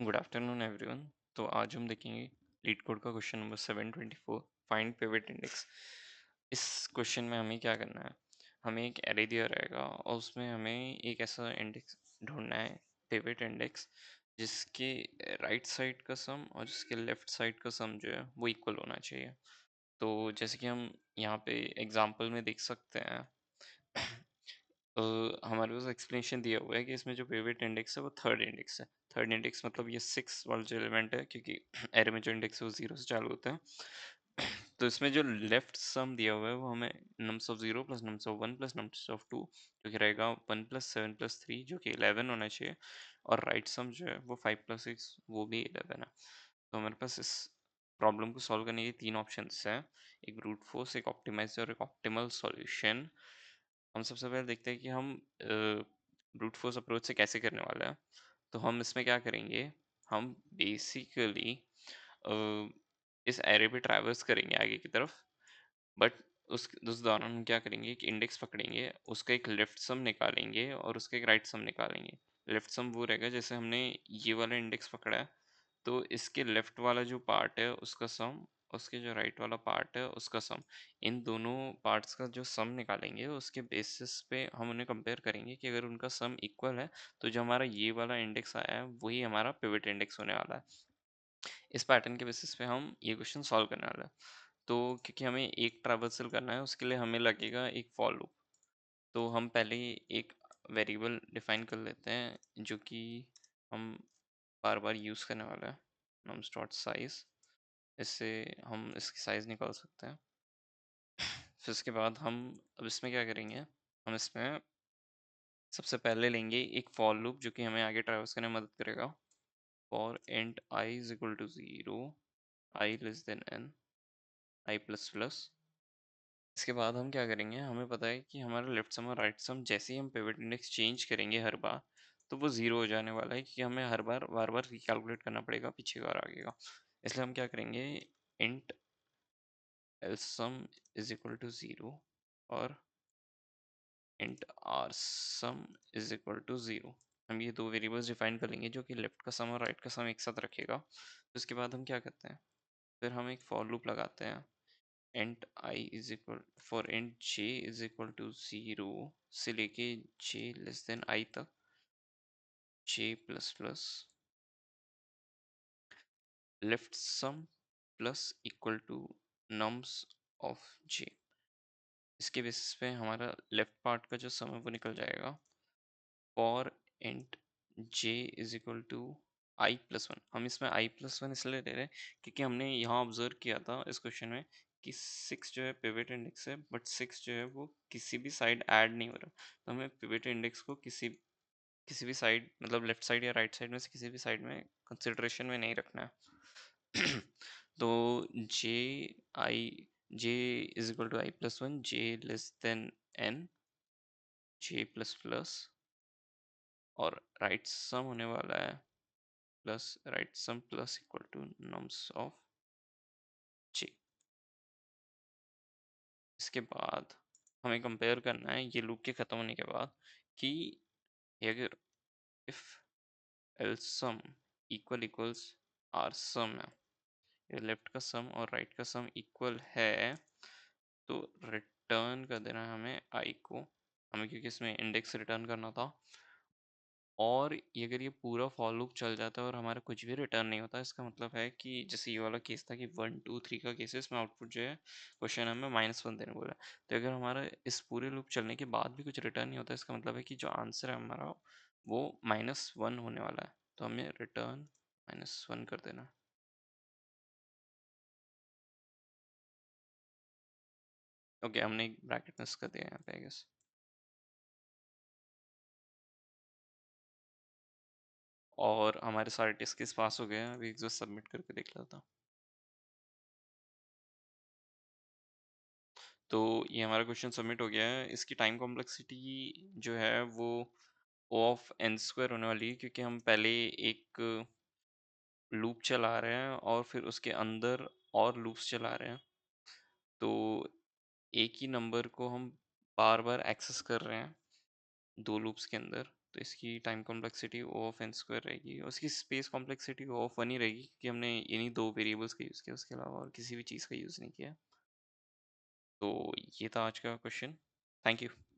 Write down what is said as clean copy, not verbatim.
Good afternoon everyone. तो आज हम देखेंगे लीड कोड का question number 724, find pivot index. इस क्वेश्चन में हमें क्या करना है, हमें एक एरे दिया रहेगा और उसमें हमें एक ऐसा इंडेक्स ढूंढना है, पिवट इंडेक्स, जिसके राइट साइड का सम और जिसके लेफ्ट साइड का सम जो है वो इक्वल होना चाहिए। तो जैसे कि हम यहाँ पे एग्जांपल में देख सकते हैं, हमारे पास एक्सप्लेनेशन दिया हुआ है कि इसमें जो पिवट इंडेक्स है वो थर्ड इंडेक्स है। थर्ड इंडेक्स मतलब ये 6 वाला जो एलिमेंट है, क्योंकि एरे में जो इंडेक्स है वो 0 से चालू होता है। तो इसमें जो लेफ्ट सम दिया हुआ है वो हमें nums of 0 plus nums of 1 plus nums of 2, जो कि रहेगा 1 प्लस 7 प्लस 3, जो कि 11 होना चाहिए। और राइट सम जो है वो 5 प्लस 6, वो भी 11 है। तो हमारे पास इस प्रॉब्लम को सॉल्व करने के 3 ऑप्शंस हैं, एक ब्रूट फोर्स, एक ऑप्टिमाइज और एक ऑप्टिमल सॉल्यूशन। हम सबसे पहले देखते हैं कि हम ब्रूट फोर्स अप्रोच से कैसे करने वाले हैं। तो हम इसमें क्या करेंगे, हम बेसिकली इस एरे पे ट्रैवर्स करेंगे आगे की तरफ, बट उस दौरान हम क्या करेंगे, एक इंडेक्स पकड़ेंगे, उसका एक लेफ्ट सम निकालेंगे और उसका एक राइट सम निकालेंगे। लेफ्ट सम वो रहेगा जैसे हमने ये वाला इंडेक्स पकड़ा है, तो इसके लेफ्ट वाला जो पार्ट है उसका सम, उसके जो राइट वाला पार्ट है उसका सम, इन दोनों पार्ट्स का जो सम निकालेंगे उसके बेसिस पे हम उन्हें कंपेयर करेंगे कि अगर उनका सम इक्वल है तो जो हमारा ये वाला इंडेक्स आया है वही हमारा पिवट इंडेक्स होने वाला है। इस पैटर्न के बेसिस पे हम ये क्वेश्चन सॉल्व करने वाले हैं। तो क्योंकि हमें एक ट्रावर्सल करना है उसके लिए हमें लगेगा एक फॉर लूप। तो हम पहले ही एक वेरिएबल डिफाइन कर लेते हैं जो कि हम बार बार यूज़ करने वाला है, नम्स डॉट साइज। इससे हम इसकी साइज़ निकाल सकते हैं। फिर उसके बाद हम अब इसमें क्या करेंगे, हम इसमें सबसे पहले लेंगे एक फॉर लूप जो कि हमें आगे ट्रैवर्स करने में मदद करेगा। For int i is equal to 0, i less than n, i plus plus. इसके बाद हम क्या करेंगे, हमें पता है कि हमारा लेफ्ट सम और राइट सम जैसे ही हम पिवट इंडेक्स चेंज करेंगे हर बार, तो वो ज़ीरो हो जाने वाला है, क्योंकि हमें हर बार बार बार रिकैलकुलेट करना पड़ेगा पीछे का और आगे का। इसलिए हम क्या करेंगे, int l sum is equal to 0 और int r sum is equal to 0। हम ये दो वेरिएबल्स डिफाइन कर लेंगे जो कि लेफ्ट का सम और राइट का सम एक साथ रखेगा। तो उसके बाद हम क्या करते हैं, फिर हम एक फॉर लूप लगाते हैं। int I is equal for int j is equal to 0 से लेके j लेस देन I तक, j plus plus left sum plus equal to nums of j। इसके बेसिस पे हमारा लेफ्ट पार्ट का जो सम है वो निकल जाएगा। For int j is equal to I plus one. हम इसमें I प्लस वन इसलिए ले रहे हैं क्योंकि हमने यहाँ ऑब्जर्व किया था इस क्वेश्चन में कि 6 जो है पिवट इंडेक्स है, बट 6 जो है वो किसी भी साइड ऐड नहीं हो रहा। तो हमें पिवट इंडेक्स को किसी किसी भी साइड, मतलब लेफ्ट साइड या राइट साइड में से किसी भी साइड में कंसिडरेशन में नहीं रखना है। तो j i j is equal to i plus one, j less than n, j plus plus, और राइट सम होने वाला है plus right sum plus equal to nums of j. इसके बाद हमें कंपेयर करना है ये लूप के ख़त्म होने के बाद कि अगर if l sum equal equals r sum है, ये लेफ्ट का सम और राइट का सम इक्वल है, तो रिटर्न कर देना है हमें आई को, हमें क्योंकि इसमें इंडेक्स रिटर्न करना था। और ये अगर ये पूरा फॉर लूप चल जाता है और हमारा कुछ भी रिटर्न नहीं होता, इसका मतलब है कि जैसे ये वाला केस था कि 1 2 3 का केस है, इसमें आउटपुट जो है क्वेश्चन हमें -1 देने बोला है। तो अगर हमारा इस पूरे लूप चलने के बाद भी कुछ रिटर्न नहीं होता, इसका मतलब है कि जो आंसर है हमारा वो -1 होने वाला है। तो हमें रिटर्न -1 कर देना। ओके, हमने एक ब्रैकेट मिस कर दिया यहाँ पे आई गेस। और हमारे सारे टेस्ट केस पास हो गए हैं, अभी एक जो सबमिट करके देख लेता हूँ। तो ये हमारा क्वेश्चन सबमिट हो गया है। इसकी टाइम कॉम्प्लेक्सिटी जो है वो O ऑफ एन स्क्वायर होने वाली है, क्योंकि हम पहले एक लूप चला रहे हैं और फिर उसके अंदर और लूप्स चला रहे हैं। तो एक ही नंबर को हम बार बार एक्सेस कर रहे हैं दो लूप्स के अंदर। तो इसकी time complexity O of n square रहेगी, और इसकी स्पेस कॉम्प्लेक्सिटी O ऑफ 1 ही रहेगी, क्योंकि हमने इन्हीं 2 वेरिएबल्स का यूज़ किया, उसके अलावा और किसी भी चीज़ का यूज़ नहीं किया। तो ये था आज का क्वेश्चन। Thank you.